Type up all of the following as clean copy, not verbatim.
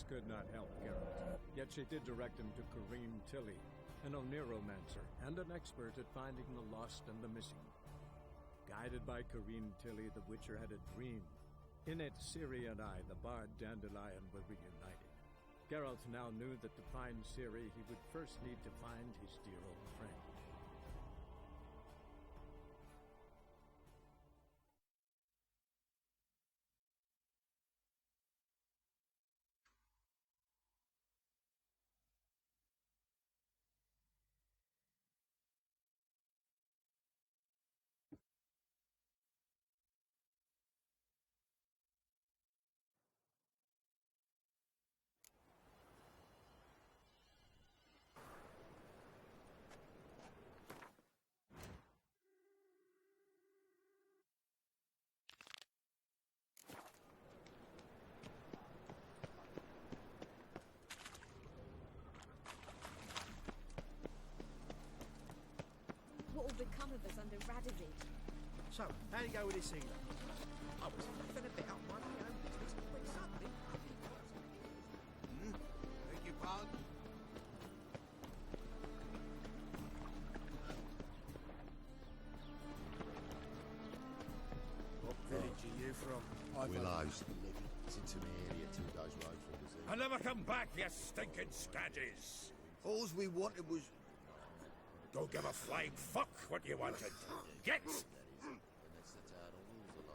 could not help Geralt, yet she did direct him to Kareem Tilly, an Oniromancer and an expert at finding the lost and the missing. Guided by Kareem Tilly, the Witcher had a dream. In it, Ciri and I, the bard Dandelion, were reunited. Geralt now knew that to find Ciri, he would first need to find his dear old friend. What will become of us under Radovid? So, how'd you go with this healer? I was laughing a bit up my own business when suddenly... Beg your pardon? What village are you from? Willow's it's into my area 2 days road from the I'll never come back, you stinking scadges! All we wanted was... Don't give a flying fuck what you wanted. Get! And that's the town rules are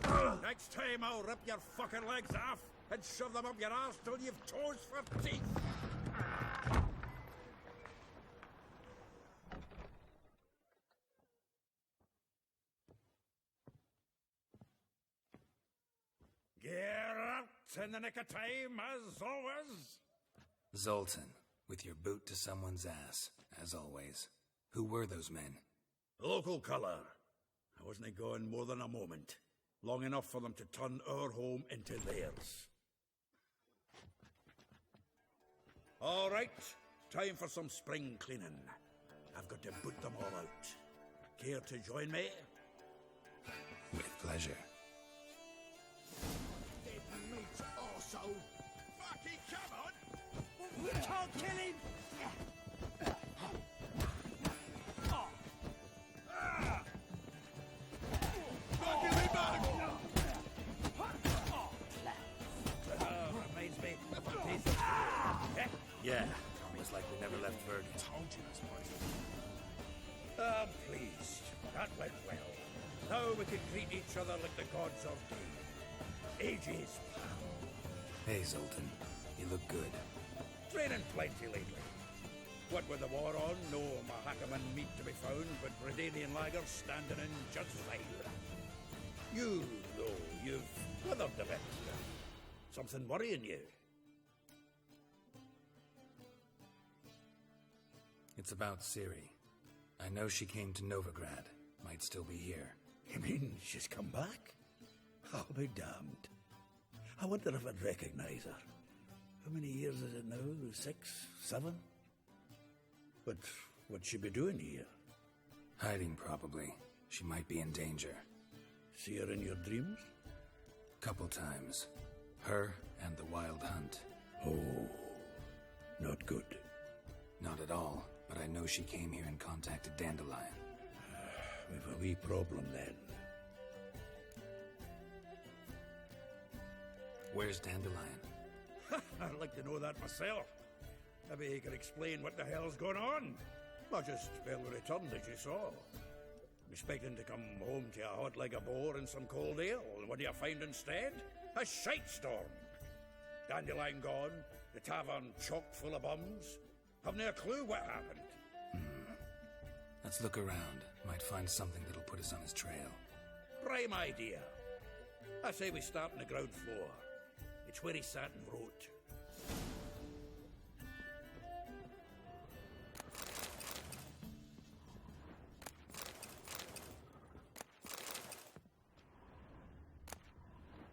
like. Next time I'll rip your fucking legs off and shove them up your arse till you've toes for teeth. Geralt, in the nick of time, as always. Zoltan, with your boot to someone's ass, as always. Who were those men? Local colour. I wasn't gone more than a moment. Long enough for them to turn our home into theirs. All right, time for some spring cleaning. I've got to boot them all out. Care to join me? With pleasure. Meat arsehole! Fucking come on! We can't kill him! Reminds me of a piece of... Yeah, almost like we never left Verdun. Told you that's what I'm pleased. That went well. Now we can greet each other like the gods of day. Ages, pal. Hey, Zoltan. You look good. Training plenty lately. What with the war on, no Mahakaman meat to be found, but Redanian lagers standing in just fine. You, though, you've weathered a bit. Something worrying you? It's about Ciri. I know she came to Novigrad. Might still be here. You mean she's come back? I'll be damned. I wonder if I'd recognise her. How many years is it now? 6, 7? But what'd she be doing here? Hiding, probably. She might be in danger. See her in your dreams? Couple times. Her and the Wild Hunt. Oh, not good. Not at all, but I know she came here and contacted Dandelion. We've a wee problem then. Where's Dandelion? I'd like to know that myself. Maybe he could explain what the hell's going on. I just barely returned, as you saw. Expecting to come home to a hot leg of boar and some cold ale, and what do you find instead? A shitestorm. Dandelion gone, the tavern chock full of bums. Haven't a clue what happened. Let's look around. Might find something that'll put us on his trail. Prime idea. I say we start on the ground floor. It's where he sat and wrote.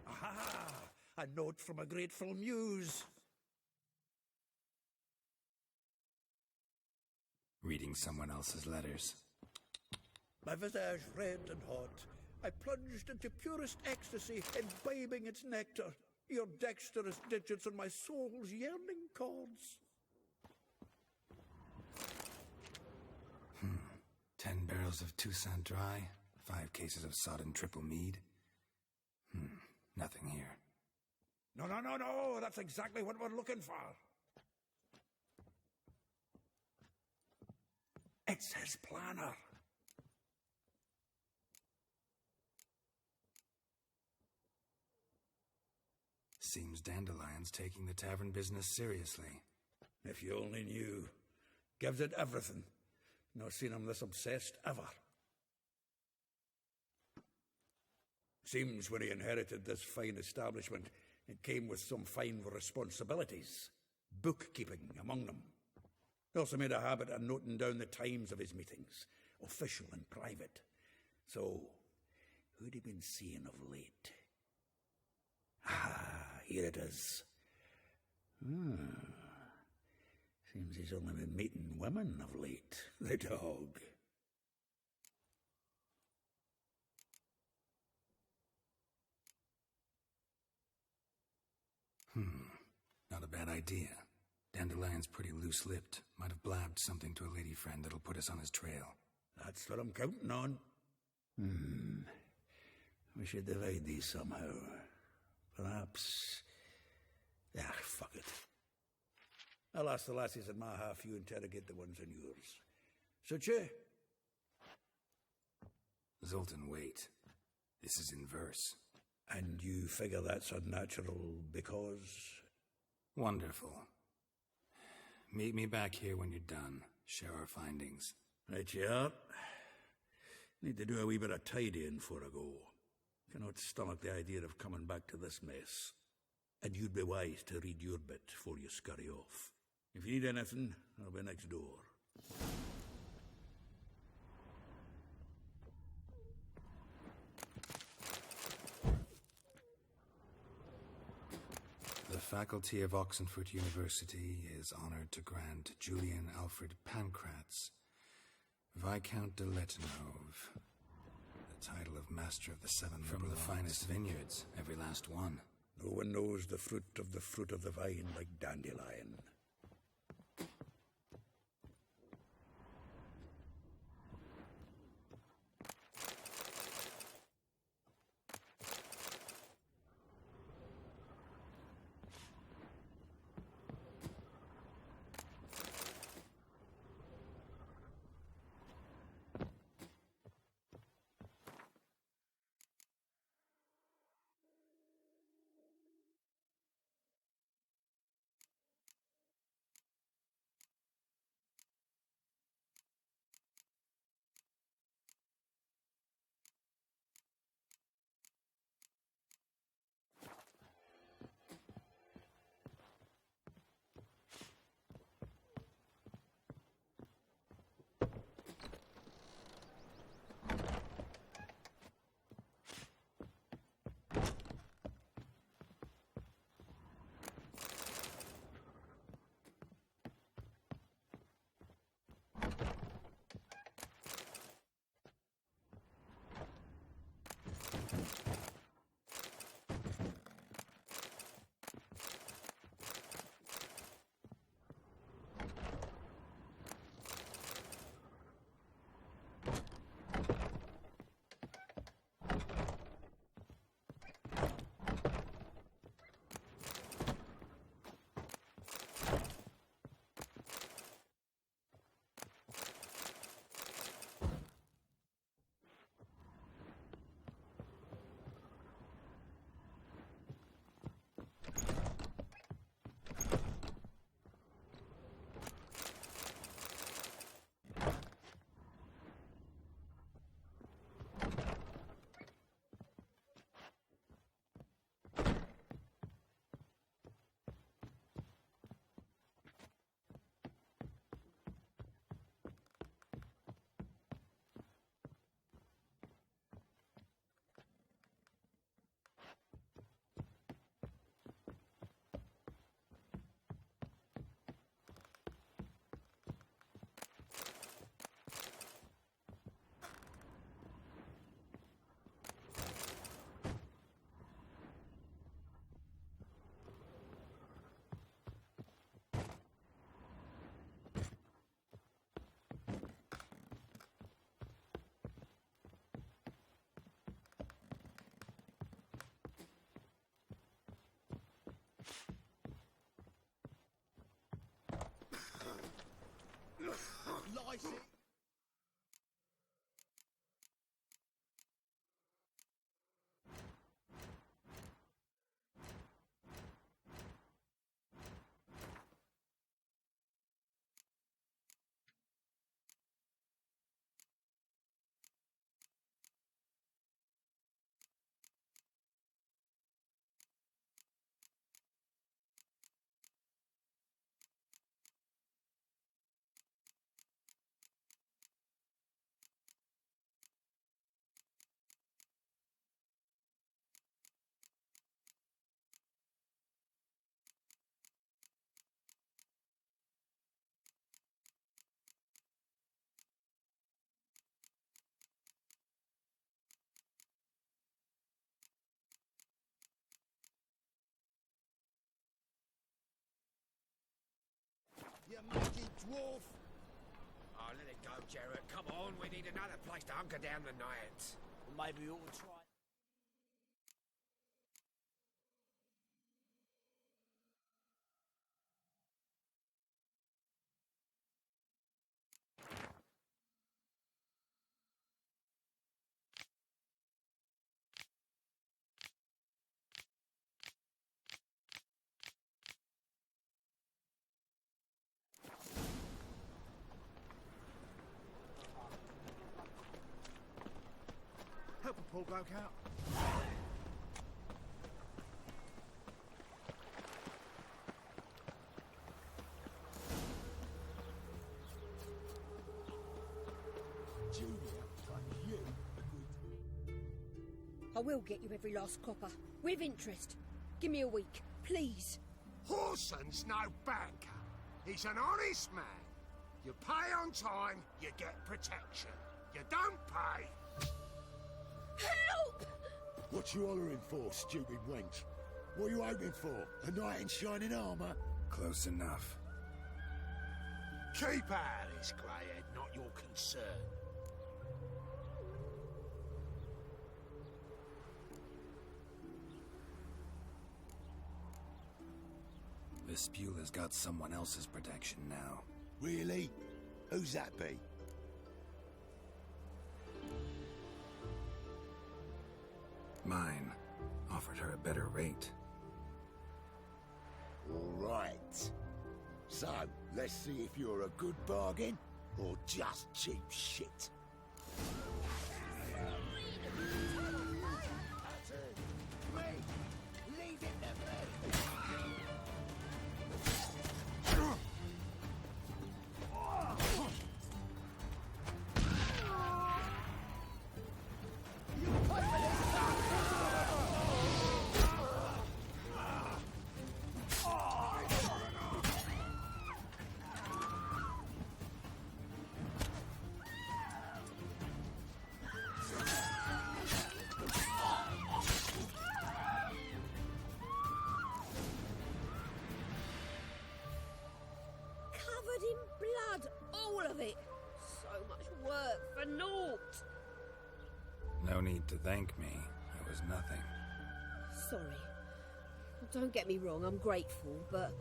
Aha! A note from a grateful muse. Reading someone else's letters. My visage red and hot, I plunged into purest ecstasy, imbibing its nectar, your dexterous digits on my soul's yearning chords. 10 barrels of Toussaint Dry, 5 cases of sodden triple mead. Nothing here. No, that's exactly what we're looking for. It's his planner. Seems Dandelion's taking the tavern business seriously. If you only knew. Gives it everything. Not seen him this obsessed ever. Seems when he inherited this fine establishment, it came with some fine responsibilities. Bookkeeping among them. He also made a habit of noting down the times of his meetings, official and private. So, who'd he been seeing of late? Here it is. Seems he's only been meeting women of late. The dog. Not a bad idea. Dandelion's pretty loose-lipped. Might have blabbed something to a lady friend that'll put us on his trail. That's what I'm counting on. We should divide these somehow. Perhaps... fuck it. I'll ask the lassies in my half, you interrogate the ones in yours. TÜRKÇE? Zoltan, wait. This is in verse. And you figure that's unnatural because... Wonderful. Meet me back here when you're done. Share our findings. Right you are. Need to do a wee bit of tidying before I go. Cannot stomach the idea of coming back to this mess. And you'd be wise to read your bit before you scurry off. If you need anything, I'll be next door. The faculty of Oxenford University is honored to grant Julian Alfred Pancratz, Viscount de Letenhove, the title of Master of the Seven from the finest vineyards, every last one. No one knows the fruit of the vine like Dandelion. license. You mighty dwarf! Oh, let it go, Jarrett. Come on, we need another place to hunker down the night. Well, maybe we ought to try. Help a poor bloke out. Julia, fuck you. I will get you every last copper. With interest. Give me a week, please. Horson's no banker. He's an honest man. You pay on time, you get protection. You don't pay. Help! What you hollering for, stupid wench? What are you hoping for? A knight in shining armour? Close enough. Keep out of this, greyhead, not your concern. Vespula's got someone else's protection now. Really? Who's that be? Mine offered her a better rate. All right. So, let's see if you're a good bargain or just cheap shit. Covered in blood, all of it. So much work for naught. No need to thank me. It was nothing. Sorry. Don't get me wrong, I'm grateful, but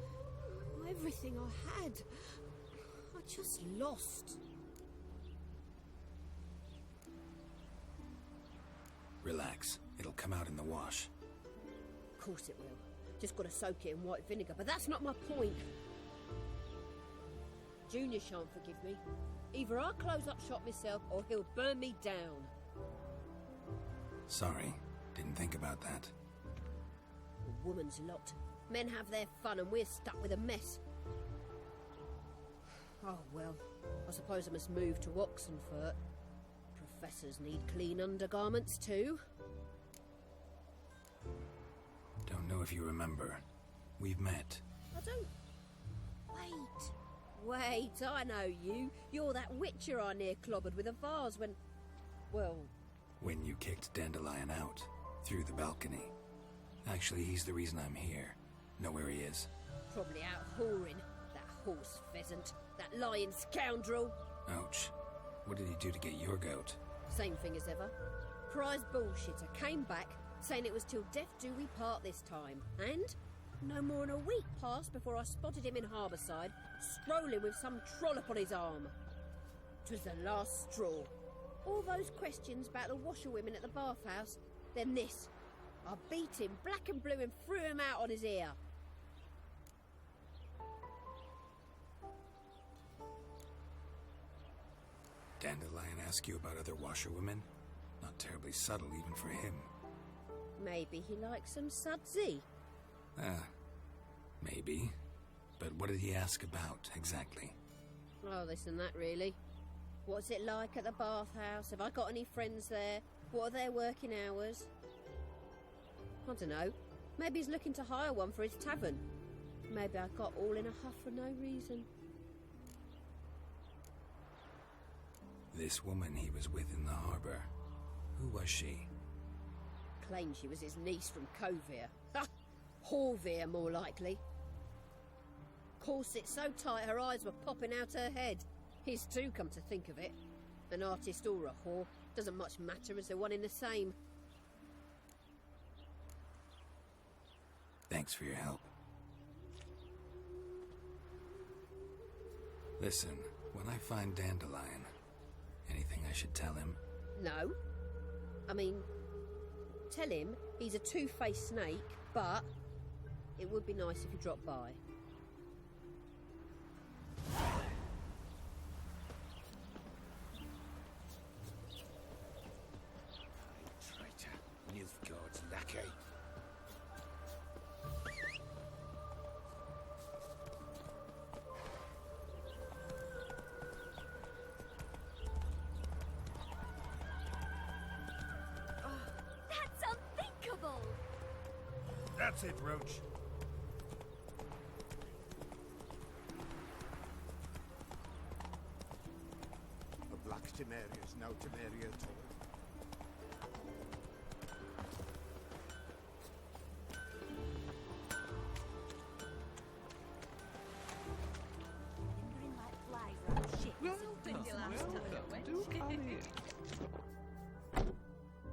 everything I had, I just lost. Relax. It'll come out in the wash. Of course it will. Just gotta soak it in white vinegar, but that's not my point. Junior shan't forgive me. Either I'll close up shop myself or he'll burn me down. Sorry. Didn't think about that. A woman's lot. Men have their fun and we're stuck with a mess. Oh well, I suppose I must move to Oxenfurt. Professors need clean undergarments too. Don't know if you remember. We've met. I don't... Wait, I know you. You're that witcher I near clobbered with a vase when... Well... When you kicked Dandelion out. Through the balcony. Actually, he's the reason I'm here. Know where he is? Probably out whoring. That horse pheasant. That lying scoundrel. Ouch. What did he do to get your goat? Same thing as ever. Prize bullshitter came back, saying it was till death do we part this time. And no more than a week passed before I spotted him in Harbourside, strolling with some trollop on his arm. 'Twas the last straw. All those questions about the washerwomen at the bathhouse, then this. I beat him black and blue and threw him out on his ear. Dandelion ask you about other washerwomen? Not terribly subtle even for him. Maybe he likes some sudsy. Maybe. But what did he ask about, exactly? Oh, this and that, really. What's it like at the bathhouse? Have I got any friends there? What are their working hours? I don't know. Maybe he's looking to hire one for his tavern. Maybe I got all in a huff for no reason. This woman he was with in the harbour. Who was she? Claimed she was his niece from Covere. Ha! Horvere, more likely. Corset so tight her eyes were popping out her head. His too, come to think of it. An artist or a whore. Doesn't much matter as they're one in the same. Thanks for your help. Listen, when I find Dandelion, anything I should tell him? No. I mean, tell him he's a two-faced snake, but it would be nice if he dropped by. Traitor. Nilfgaard's lackey. That's unthinkable! That's it, Roach. A black Temeria's no Temeria at all. Lingering like flies around shit.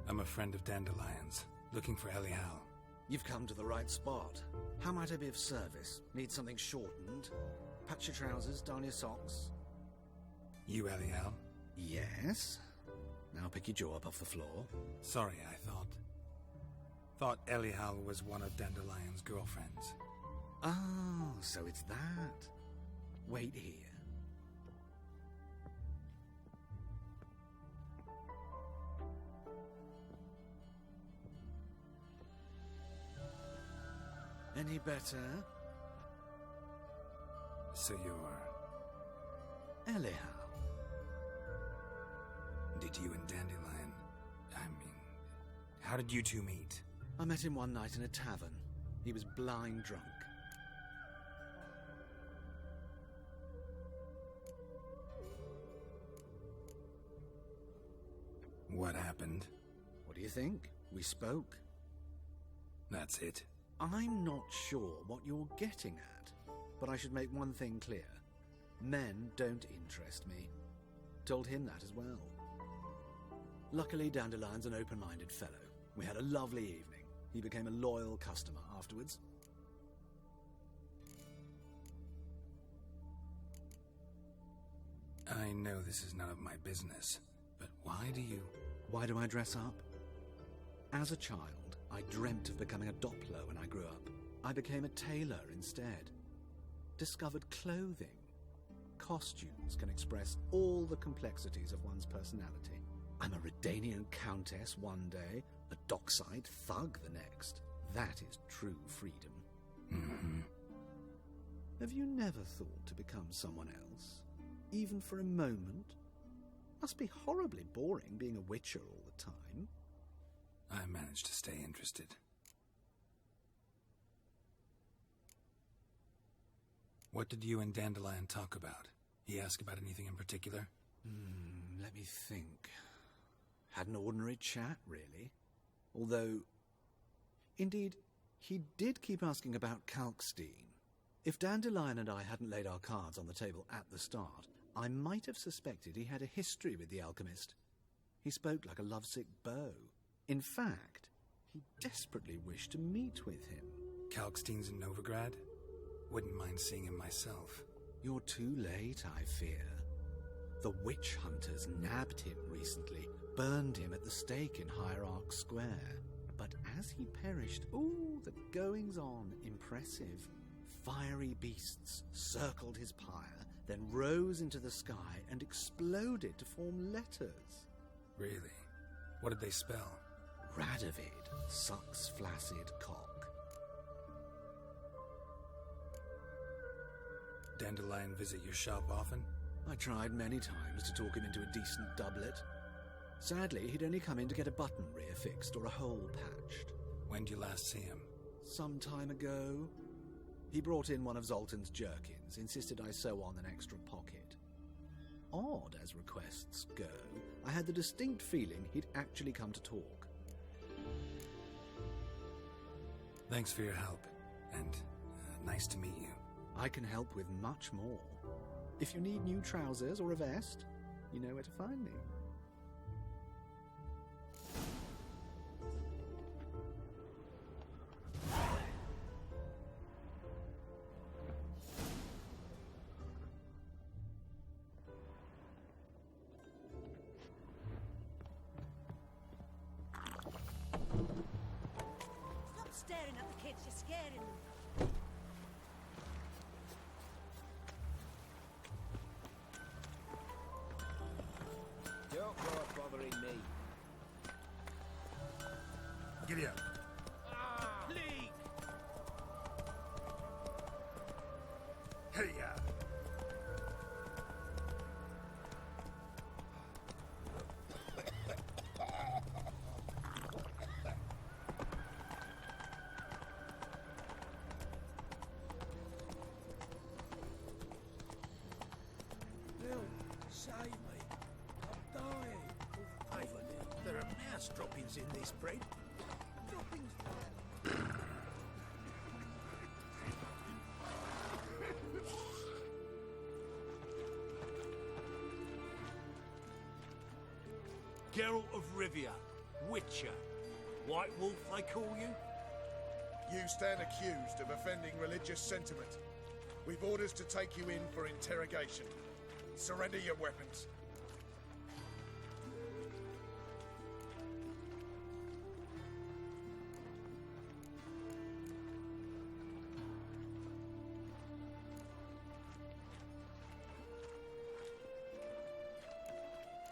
I'm a friend of Dandelion's, looking for Elial. You've come to the right spot. How might I be of service? Need something shortened? Patch your trousers, darn your socks. You Elial? Yes? Now pick your jaw up off the floor. Sorry, I thought Elial was one of Dandelion's girlfriends. Oh, so it's that. Wait here. Any better? So you're... Elial. Did you and Dandelion... how did you two meet? I met him one night in a tavern. He was blind drunk. What happened? What do you think? We spoke. That's it. I'm not sure what you're getting at, but I should make one thing clear. Men don't interest me. Told him that as well. Luckily, Dandelion's an open-minded fellow. We had a lovely evening. He became a loyal customer afterwards. I know this is none of my business, but why do you... Why do I dress up? As a child, I dreamt of becoming a Doppler when I grew up. I became a tailor instead. Discovered clothing. Costumes can express all the complexities of one's personality. I'm a Redanian countess one day, a dockside thug the next. That is true freedom. Mm-hmm. Have you never thought to become someone else? Even for a moment? Must be horribly boring being a witcher all the time. I managed to stay interested. What did you and Dandelion talk about? He asked about anything in particular? Let me think. Had an ordinary chat, really. Although, indeed, he did keep asking about Kalkstein. If Dandelion and I hadn't laid our cards on the table at the start, I might have suspected he had a history with the alchemist. He spoke like a lovesick beau. In fact, he desperately wished to meet with him. Kalkstein's in Novigrad? Wouldn't mind seeing him myself. You're too late, I fear. The witch hunters nabbed him recently, burned him at the stake in Hierarch Square. But as he perished, ooh, the goings-on, impressive. Fiery beasts circled his pyre, then rose into the sky and exploded to form letters. Really? What did they spell? Radovid sucks flaccid cock. Dandelion visit your shop often? I tried many times to talk him into a decent doublet. Sadly, he'd only come in to get a button reaffixed or a hole patched. When did you last see him? Some time ago. He brought in one of Zoltan's jerkins, insisted I sew on an extra pocket. Odd as requests go, I had the distinct feeling he'd actually come to talk. Thanks for your help, and nice to meet you. I can help with much more. If you need new trousers or a vest, you know where to find me. Stop staring at the kids, you're scaring them. Don't go bothering me. Giddy up. Leak! Hey, ya. Bill, save me. I'm dying. Ivan, there are mouse droppings in this bread. Droppings? Geralt of Rivia, Witcher. White Wolf, they call you? You stand accused of offending religious sentiment. We've orders to take you in for interrogation. Surrender your weapons.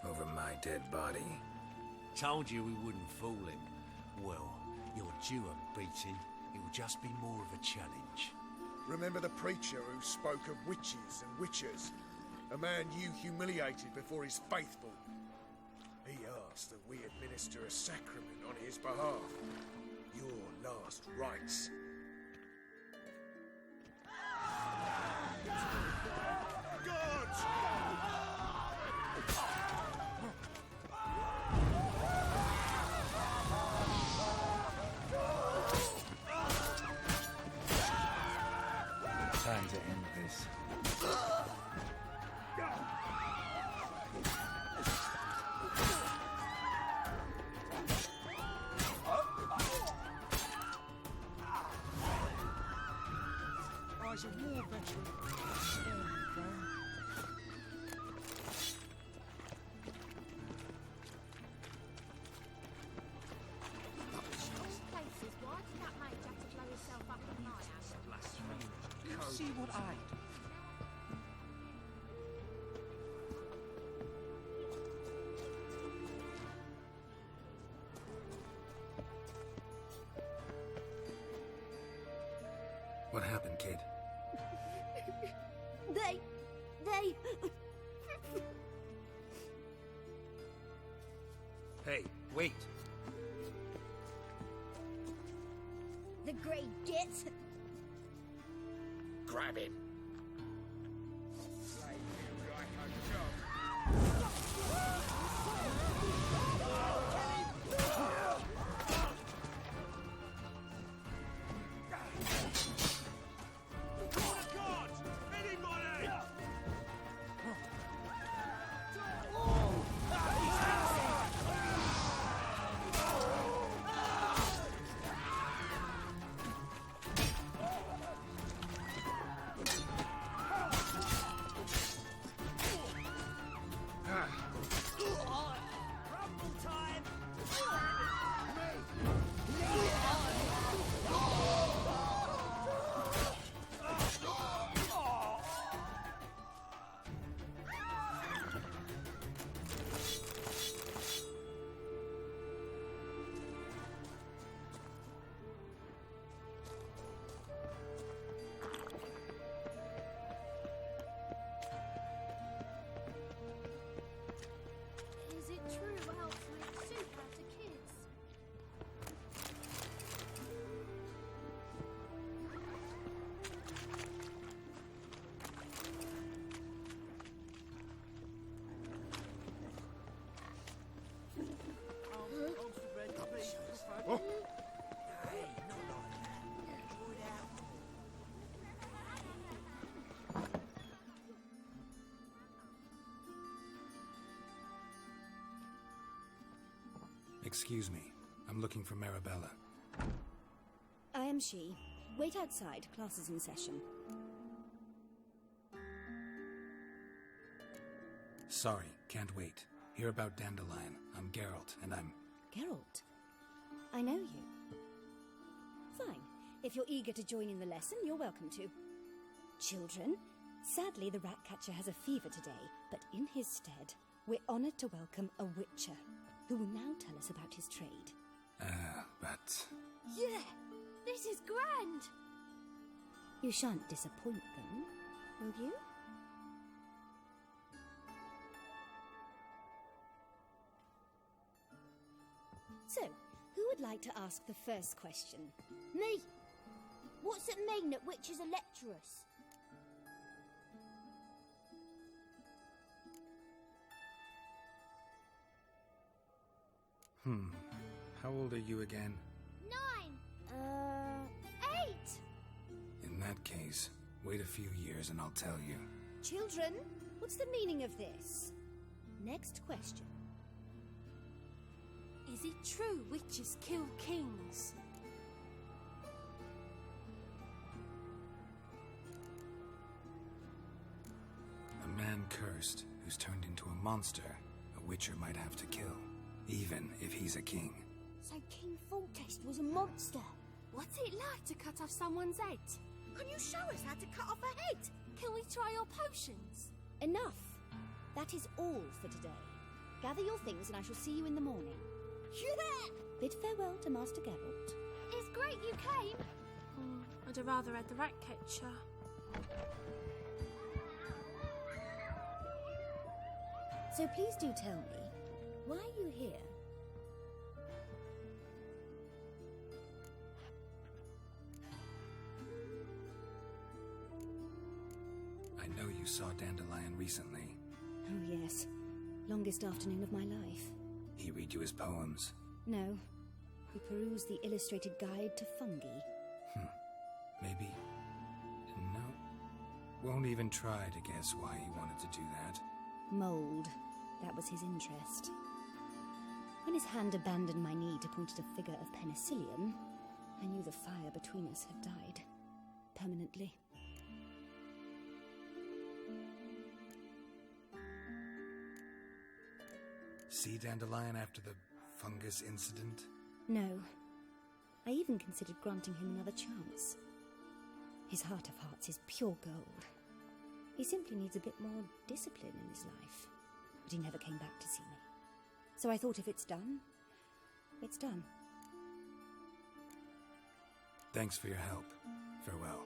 Over my dead body. Told you we wouldn't fool him. Well, you're due a beating. It will just be more of a challenge. Remember the preacher who spoke of witches and witchers? A man you humiliated before his faithful. He asked that we administer a sacrament on his behalf. Your last rites. Time to end this. I was a war veteran. Stand crown. Places, why did that mate have to blow himself up at night? See what I do. What happened, kid? They... Hey, wait. The Grey Gits. Grab him. Excuse me. I'm looking for Marabella. I am she. Wait outside. Class is in session. Sorry, can't wait. Hear about Dandelion. I'm Geralt, and I'm... Geralt? I know you. Fine. If you're eager to join in the lesson, you're welcome to. Children, sadly the Ratcatcher has a fever today, but in his stead, we're honoured to welcome a Witcher, who will now tell us about his trade. But... Yeah, this is grand. You shan't disappoint them, will you? So, who would like to ask the first question? Me. What's it mean that witches are lecturers? How old are you again? 9. 8. In that case, wait a few years and I'll tell you. Children, what's the meaning of this? Next question. Is it true witches kill kings? A man cursed who's turned into a monster, a witcher might have to kill, even if he's a king. So King Foltest was a monster. What's it like to cut off someone's head? Can you show us how to cut off a head? Can we try your potions? Enough. That is all for today. Gather your things and I shall see you in the morning. Yeah! Bid farewell to Master Geralt. It's great you came. I'd have rather had the Ratcatcher. So please do tell me, why are you here? I know you saw Dandelion recently. Oh yes, longest afternoon of my life. He read you his poems? No, he perused the illustrated guide to fungi. Maybe... No. Won't even try to guess why he wanted to do that. Mold. That was his interest. When his hand abandoned my knee to point at a figure of penicillium, I knew the fire between us had died. Permanently. See Dandelion after the fungus incident? No. I even considered granting him another chance. His heart of hearts is pure gold. He simply needs a bit more discipline in his life. But he never came back to see me. So I thought if it's done, it's done. Thanks for your help. Farewell.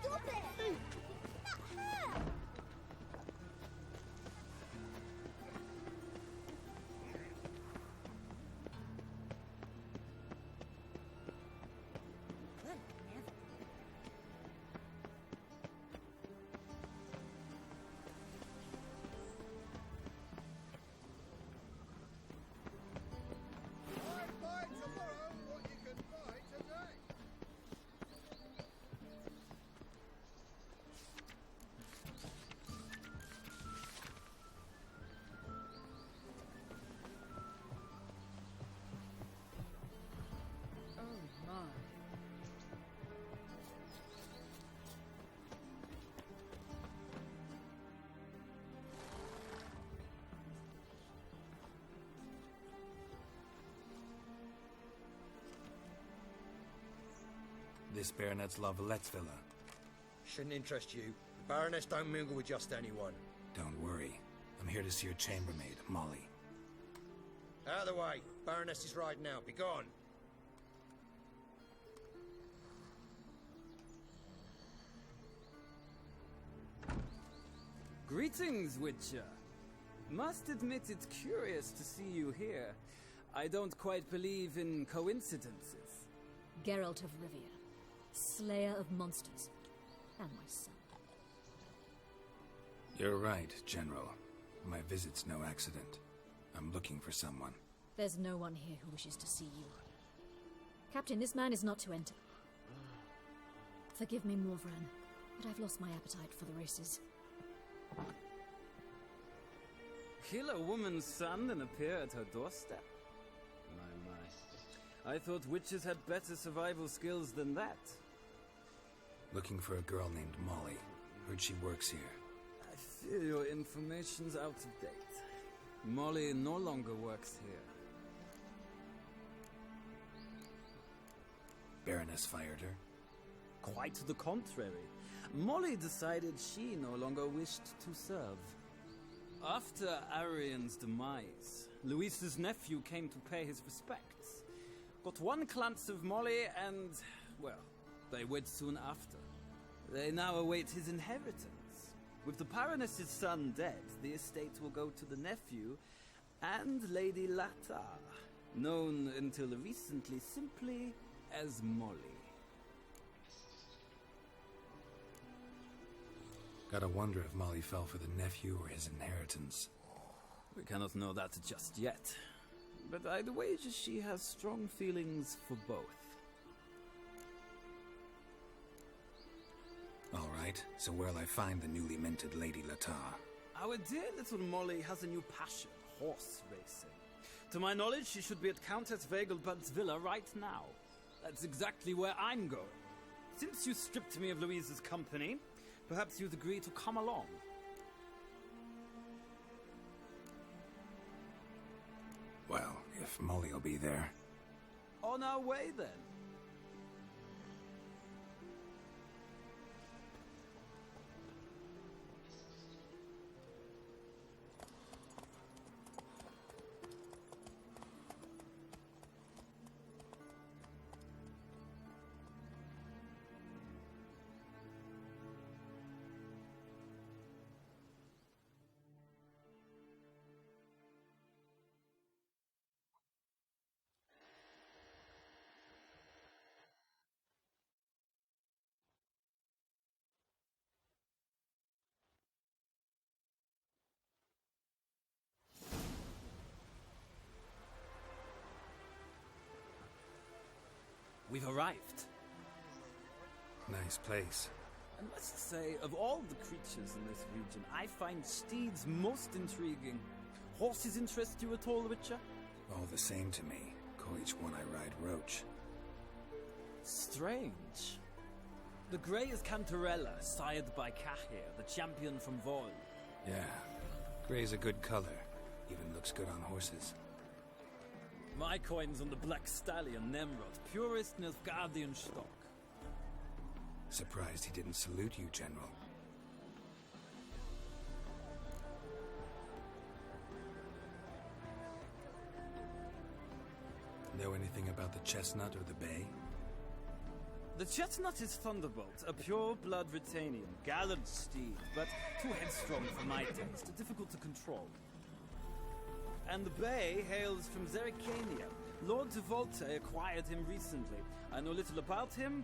Stop it! Not her! Well, never. Buy tomorrow what you can buy today. This baronet's La Vallette's villa. Shouldn't interest you. The Baroness don't mingle with just anyone. Don't worry. I'm here to see your chambermaid, Molly. Out of the way. Baroness is riding out. Be gone. Greetings, Witcher. Must admit it's curious to see you here. I don't quite believe in coincidences. Geralt of Rivia, slayer of monsters, and my son. You're right, General. My visit's no accident. I'm looking for someone. There's no one here who wishes to see you. Captain, this man is not to enter. Forgive me, Morvran, but I've lost my appetite for the races. Kill a woman's son and appear at her doorstep? My. I thought witches had better survival skills than that. Looking for a girl named Molly. Heard she works here. I fear your information's out of date. Molly no longer works here. Baroness fired her? Quite the contrary. Molly decided she no longer wished to serve. After Arian's demise, Luis's nephew came to pay his respects. Got one glance of Molly and, well, they wed soon after. They now await his inheritance. With the Baroness's son dead, the estate will go to the nephew and Lady Lata, known until recently simply as Molly. Gotta wonder if Molly fell for the nephew or his inheritance. We cannot know that just yet, but I'd wager she has strong feelings for both. All right, so where'll I find the newly minted Lady Lata? Our dear little Molly has a new passion, horse racing. To my knowledge, she should be at Countess Vegelbud's villa right now. That's exactly where I'm going. Since you stripped me of Louise's company, perhaps you'd agree to come along. Well, if Molly'll be there. On our way, then. We've arrived. Nice place. I must say, of all the creatures in this region, I find steeds most intriguing. Horses interest you at all, Witcher? All the same to me. Call each one I ride Roach. Strange. The grey is Cantarella, sired by Cahir, the champion from Vol. Yeah, gray's a good color. Even looks good on horses. My coin's on the Black Stallion, Nemrod, purest Nilfgaardian stock. Surprised he didn't salute you, General. Know anything about the chestnut or the bay? The chestnut is Thunderbolt, a pure-blood Retanian, gallant steed, but too headstrong for my taste, difficult to control. And the bay hails from Zerrikania. Lord de Volte acquired him recently. I know little about him,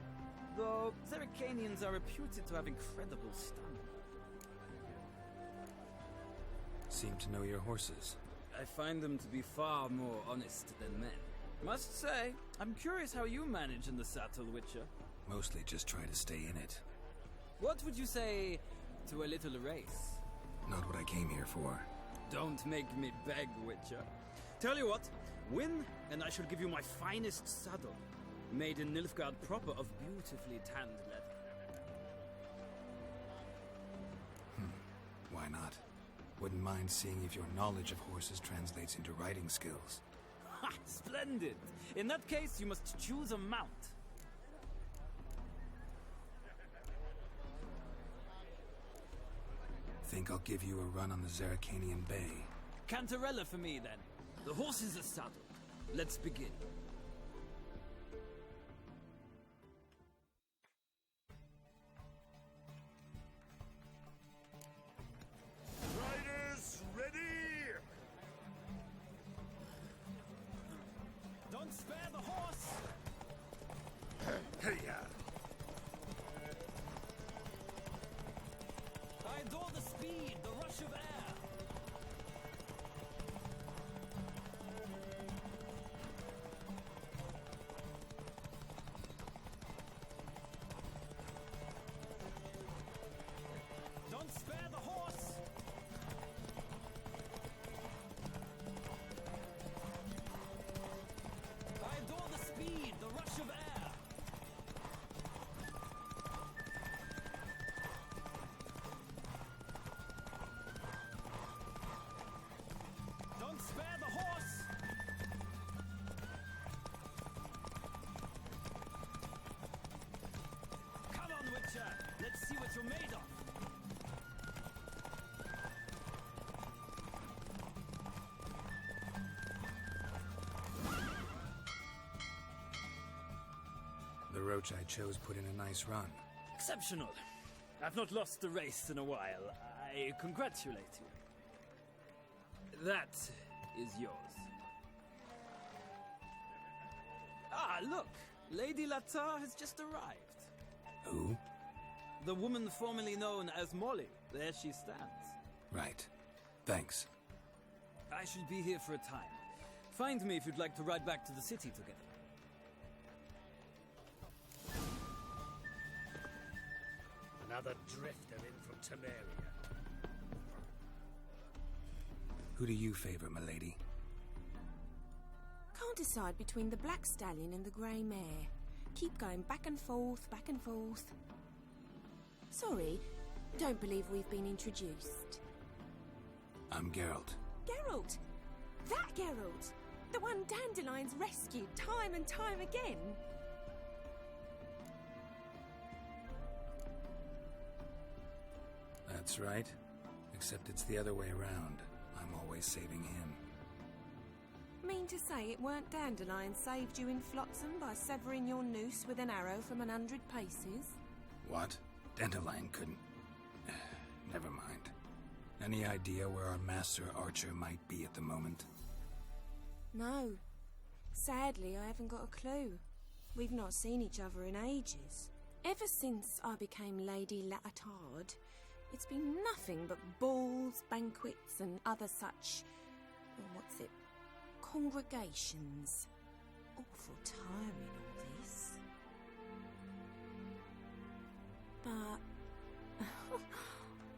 though Zerrikanians are reputed to have incredible stamina. Seem to know your horses. I find them to be far more honest than men. Must say, I'm curious how you manage in the saddle, Witcher. Mostly just try to stay in it. What would you say to a little race? Not what I came here for. Don't make me beg, Witcher. Tell you what, win, and I shall give you my finest saddle, made in Nilfgaard proper of beautifully tanned leather. Why not? Wouldn't mind seeing if your knowledge of horses translates into riding skills. Ha! Splendid! In that case, you must choose a mount. Think I'll give you a run on the Zerrikanian Bay. Cantarella for me, then. The horses are saddled. Let's begin. rush of air! Don't spare the horse! I adore the speed, the rush of air! Don't spare the horse! Come on, Witcher! Let's see what you're made of! The roach I chose put in a nice run. Exceptional. I've not lost a race in a while. I congratulate you. That is yours. Ah, look! Lady Latar has just arrived. Who? The woman formerly known as Molly. There she stands. Right. Thanks. I shall be here for a time. Find me if you'd like to ride back to the city together. Another drifter in from Temeria. Who do you favor, milady? Can't decide between the black stallion and the grey mare. Keep going back and forth, back and forth. Sorry, don't believe we've been introduced. I'm Geralt. Geralt! That Geralt! The one Dandelion's rescued time and time again! That's right. Except it's the other way around. I'm always saving him. Mean to say it weren't Dandelion saved you in Flotsam by severing your noose with an arrow from 100 paces? What? Dandelion couldn't... Never mind. Any idea where our master archer might be at the moment? No. Sadly, I haven't got a clue. We've not seen each other in ages. Ever since I became Lady Latard, it's been nothing but balls, banquets, and other such... what's it? Congregations. Awful tiring, all this. But...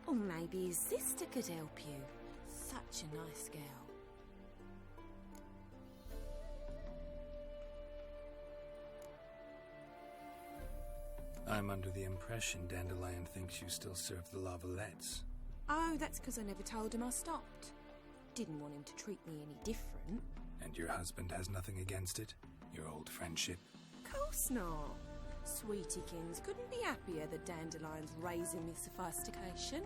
or maybe his sister could help you. Such a nice girl. I'm under the impression Dandelion thinks you still serve the Lavalettes. Oh, that's because I never told him I stopped. Didn't want him to treat me any different. And your husband has nothing against it? Your old friendship? Course not. Sweetiekins couldn't be happier that Dandelion's raising me sophistication.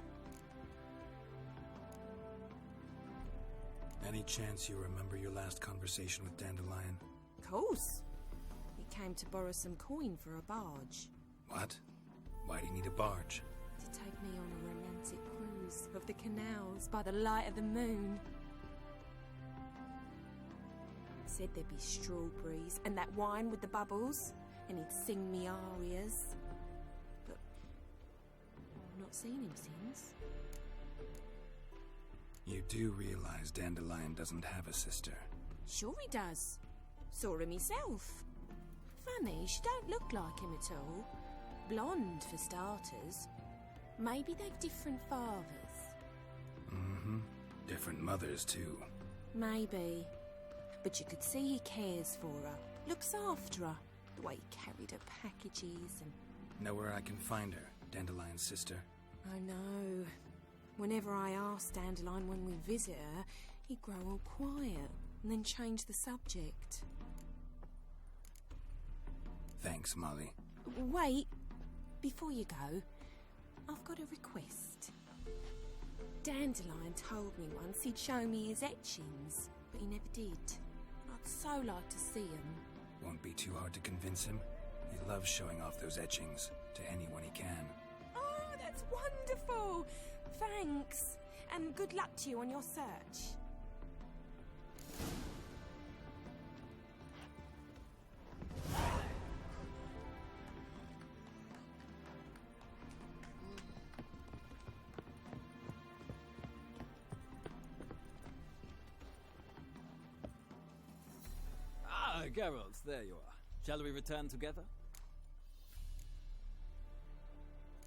Any chance you remember your last conversation with Dandelion? Course. He came to borrow some coin for a barge. What? Why do you need a barge? To take me on a romantic cruise of the canals by the light of the moon. Said there'd be strawberries and that wine with the bubbles, and he'd sing me arias. But I've not seen him since. You do realize Dandelion doesn't have a sister? Sure he does. Saw him himself. Funny, she don't look like him at all. Blonde, for starters. Maybe they've different fathers. Mm-hmm. Different mothers, too. Maybe. But you could see he cares for her. Looks after her. The way he carried her packages and... Know where I can find her, Dandelion's sister? I know. Whenever I ask Dandelion when we visit her, he'd grow all quiet and then change the subject. Thanks, Molly. Wait. Before you go, I've got a request. Dandelion told me once he'd show me his etchings, but he never did. I'd so like to see them. Won't be too hard to convince him. He loves showing off those etchings to anyone he can. Oh, that's wonderful! Thanks, and good luck to you on your search. Geralt, there you are. Shall we return together?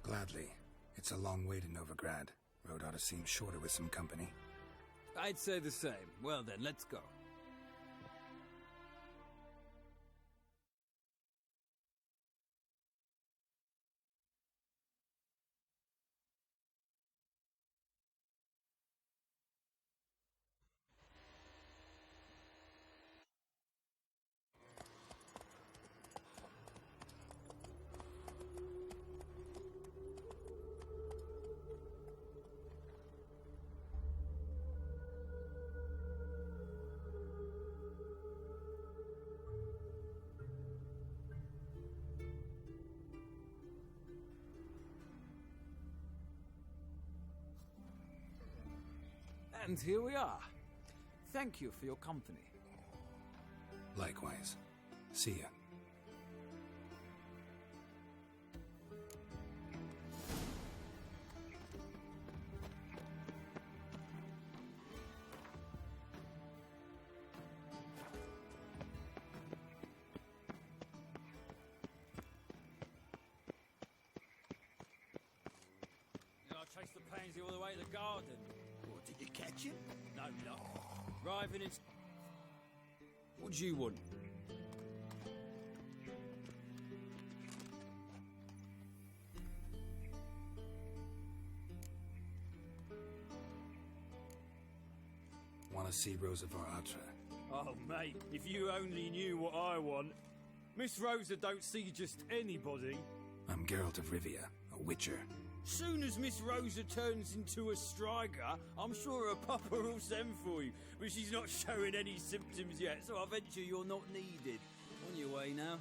Gladly. It's a long way to Novigrad. Road ought to seem shorter with some company. I'd say the same. Well then, let's go. And here we are. Thank you for your company. Likewise. See ya. I chased the pansy all the way to the garden. What, did you catch him? No, no. Driving in... What do you want? Want to see Rosa var Atra? Oh, mate, if you only knew what I want. Miss Rosa don't see just anybody. I'm Geralt of Rivia, a witcher. Soon as Miss Rosa turns into a striker, I'm sure her papa will send for you. But she's not showing any symptoms yet, so I venture you're not needed. On your way now.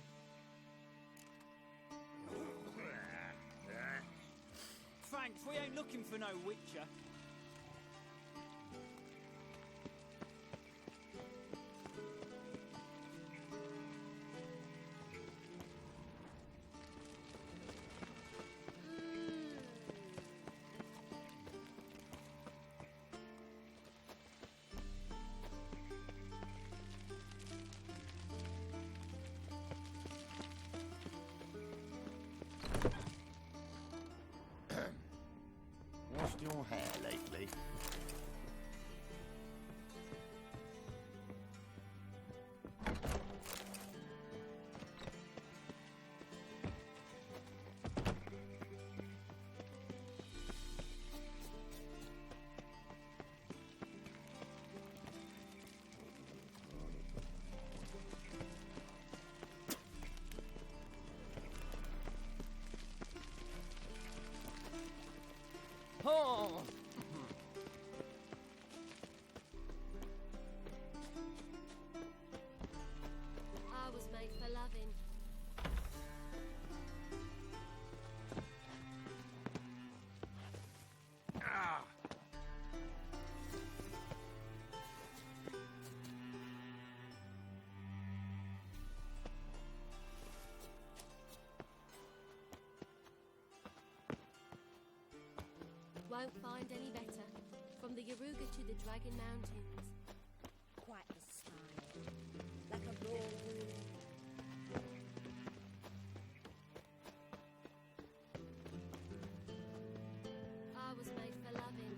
Thanks, we ain't looking for no witcher. Washed your hair lately? Oh! I was made for loving. Ah! Won't find any better. From the Yaruga to the Dragon Mountains. Quite the style. Like a ball. I was made for loving.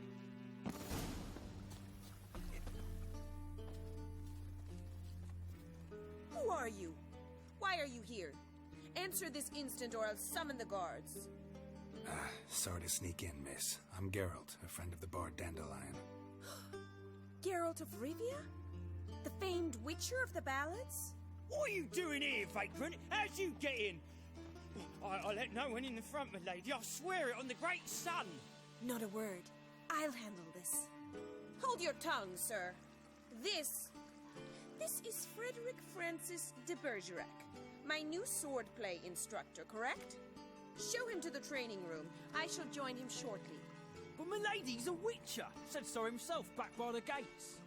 Who are you? Why are you here? Answer this instant or I'll summon the guards. Sorry to sneak in, miss. I'm Geralt, a friend of the bard Dandelion. Geralt of Rivia? The famed witcher of the ballads? What are you doing here, vagrant? How'd you get in? I let no one in the front, my lady. I swear it on the great sun. Not a word. I'll handle this. Hold your tongue, sir. This is Frederick Francis de Bergerac, my new swordplay instructor, correct? Show him to the training room. I shall join him shortly. But my lady's a witcher. Said so himself back by the gates.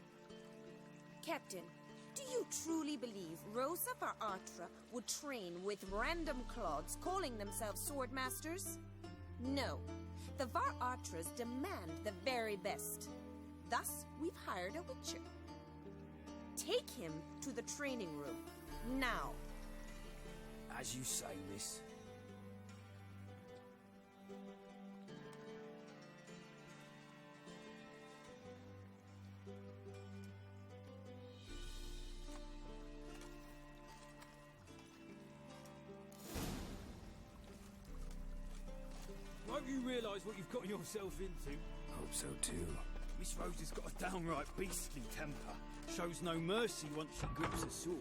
Captain, do you truly believe Rosa var Atra would train with random clods calling themselves sword masters? No. The var Atras demand the very best. Thus, we've hired a witcher. Take him to the training room. Now. As you say, miss. Won't you realise what you've gotten yourself into? Hope so too. Miss Rose has got a downright beastly temper. Shows no mercy once she grips a sword.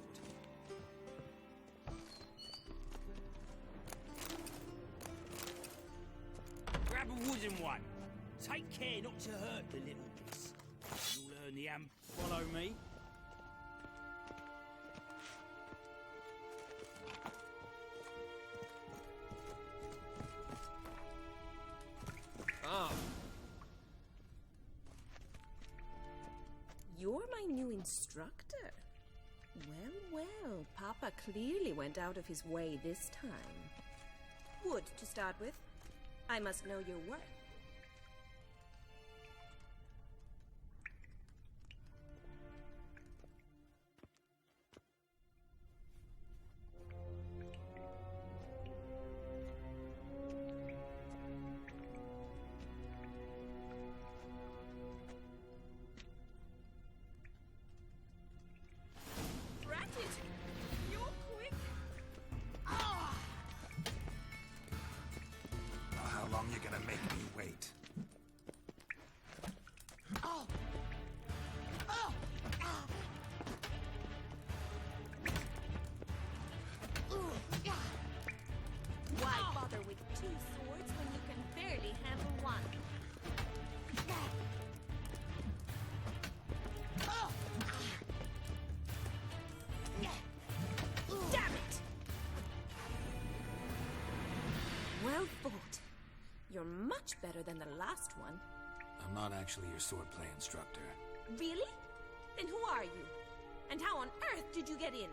Grab a wooden one. Take care not to hurt the little miss. You'll learn the follow me. Ah. You're my new instructor. Well, Papa clearly went out of his way this time. Wood, to start with. I must know your worth. Well fought. You're much better than the last one. I'm not actually your swordplay instructor. Really? Then who are you? And how on earth did you get in?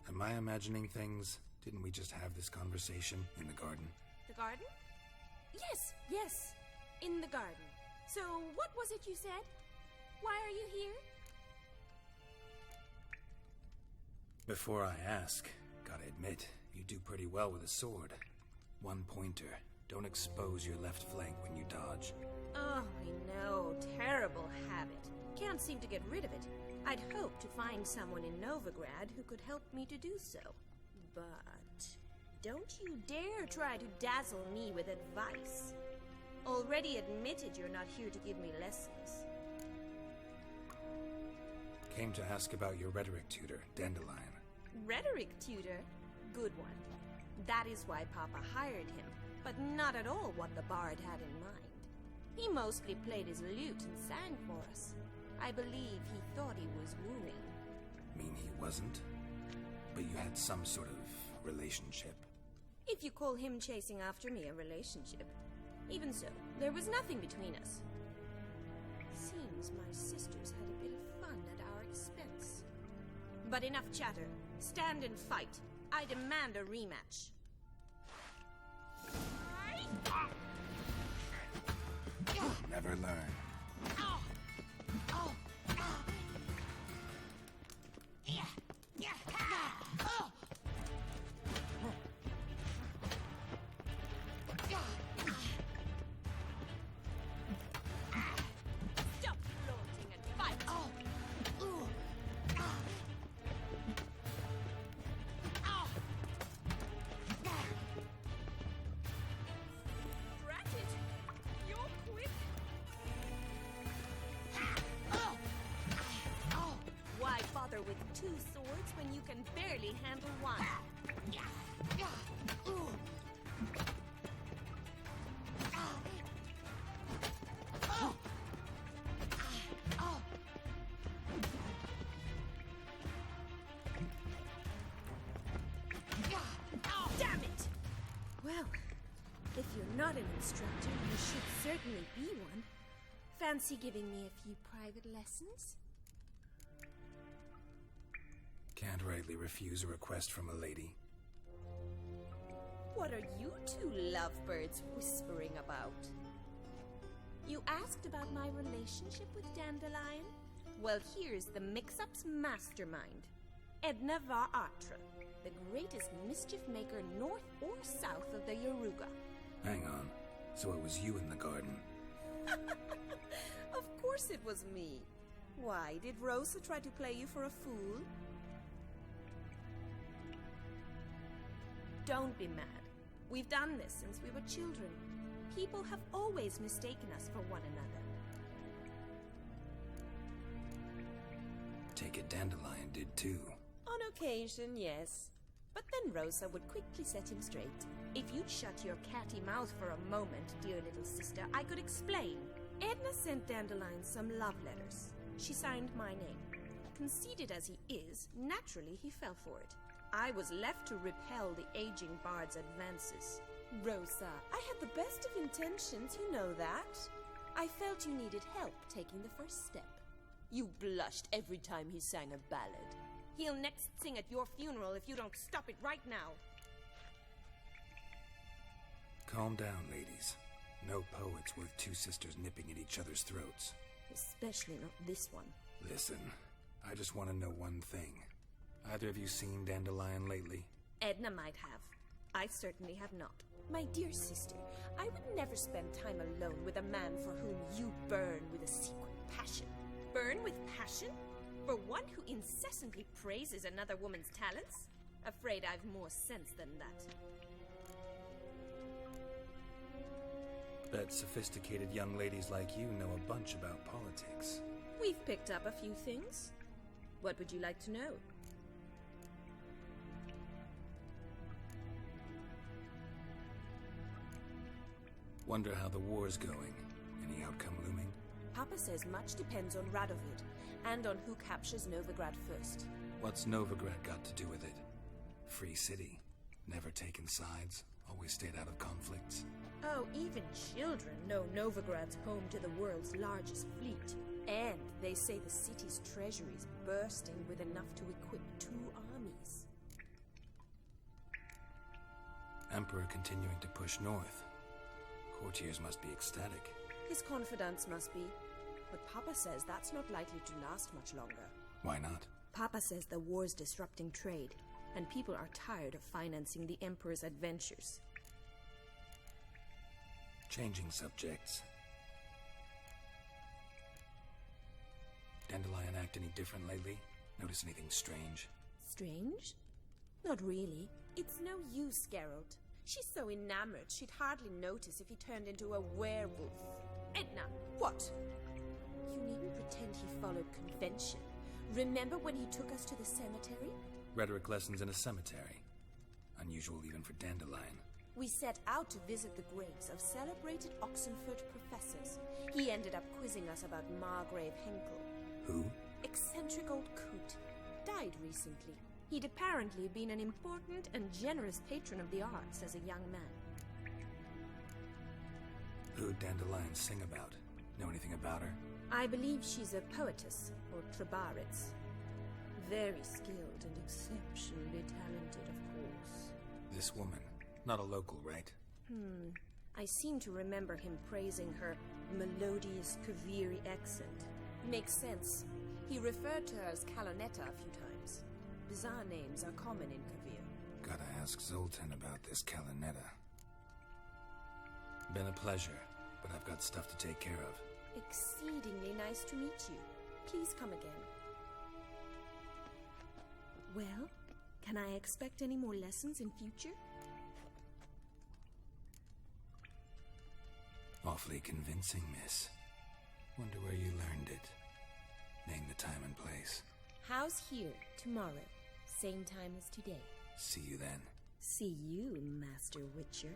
Am I imagining things? Didn't we just have this conversation in the garden? The garden? Yes. In the garden. So, what was it you said? Why are you here? Before I ask, gotta admit, you do pretty well with a sword. One pointer. Don't expose your left flank when you dodge. Oh, I know. Terrible habit. Can't seem to get rid of it. I'd hoped to find someone in Novigrad who could help me to do so. But don't you dare try to dazzle me with advice. Already admitted you're not here to give me lessons. Came to ask about your rhetoric tutor, Dandelion. Rhetoric tutor? Good one. That is why Papa hired him, but not at all what the bard had in mind. He mostly played his lute and sang for us. I believe he thought he was wooing. Mean he wasn't? But you had some sort of relationship? If you call him chasing after me a relationship. Even so, there was nothing between us. Seems my sisters had a bit of fun at our expense. But enough chatter. Stand and fight. I demand a rematch. Never learn. Stop flaunting and fight! Drat it! You're quick! Why bother with two swords when you can barely handle one? Damn it! Well, if you're not an instructor, you should certainly be one. Fancy giving me a few private lessons? Can't rightly refuse a request from a lady. What are you two lovebirds whispering about? You asked about my relationship with Dandelion? Well, here's the mix-up's mastermind. Edna Va Atra, the greatest mischief maker north or south of the Yaruga. Hang on. So it was you in the garden? Of course it was me. Why, did Rosa try to play you for a fool? Don't be mad. We've done this since we were children. People have always mistaken us for one another. Take it Dandelion did too. On occasion, yes. But then Rosa would quickly set him straight. If you'd shut your catty mouth for a moment, dear little sister, I could explain. Edna sent Dandelion some love letters. She signed my name. Conceited as he is, naturally he fell for it. I was left to repel the aging bard's advances. Rosa, I had the best of intentions, you know that. I felt you needed help taking the first step. You blushed every time he sang a ballad. He'll next sing at your funeral if you don't stop it right now. Calm down, ladies. No poet's worth two sisters nipping at each other's throats. Especially not this one. Listen, I just want to know one thing. Either of you seen Dandelion lately? Edna might have. I certainly have not. My dear sister, I would never spend time alone with a man for whom you burn with a secret passion. Burn with passion? For one who incessantly praises another woman's talents? Afraid I've more sense than that. Bet sophisticated young ladies like you know a bunch about politics. We've picked up a few things. What would you like to know? Wonder how the war's going. Any outcome looming? Papa says much depends on Radovid, and on who captures Novigrad first. What's Novigrad got to do with it? Free city. Never taken sides. Always stayed out of conflicts. Oh, even children know Novigrad's home to the world's largest fleet. And they say the city's treasury is bursting with enough to equip 2 armies. Emperor continuing to push north. Courtiers must be ecstatic. His confidants must be. But Papa says that's not likely to last much longer. Why not? Papa says the war's disrupting trade, and people are tired of financing the Emperor's adventures. Changing subjects. Dandelion act any different lately? Notice anything strange? Strange? Not really. It's no use, Geralt. She's so enamored she'd hardly notice if he turned into a werewolf. Edna, what? You needn't pretend he followed convention. Remember when he took us to the cemetery? Rhetoric lessons in a cemetery. Unusual even for Dandelion. We set out to visit the graves of celebrated Oxenford professors. He ended up quizzing us about Margrave Henkel. Who? Eccentric old coot. Died recently. He'd apparently been an important and generous patron of the arts as a young man. Who'd Dandelion sing about? Know anything about her? I believe she's a poetess, or Trebaritz. Very skilled and exceptionally talented, of course. This woman. Not a local, right? I seem to remember him praising her melodious Kaviri accent. Makes sense. He referred to her as Calonetta a few times. Bizarre names are common in Kavir. Gotta ask Zoltan about this Calonetta. Been a pleasure, but I've got stuff to take care of. Exceedingly nice to meet you. Please come again. Well, can I expect any more lessons in future? Awfully convincing, miss. Wonder where you learned it. Name the time and place. House here, tomorrow. Same time as today. See you then. See you, Master Witcher.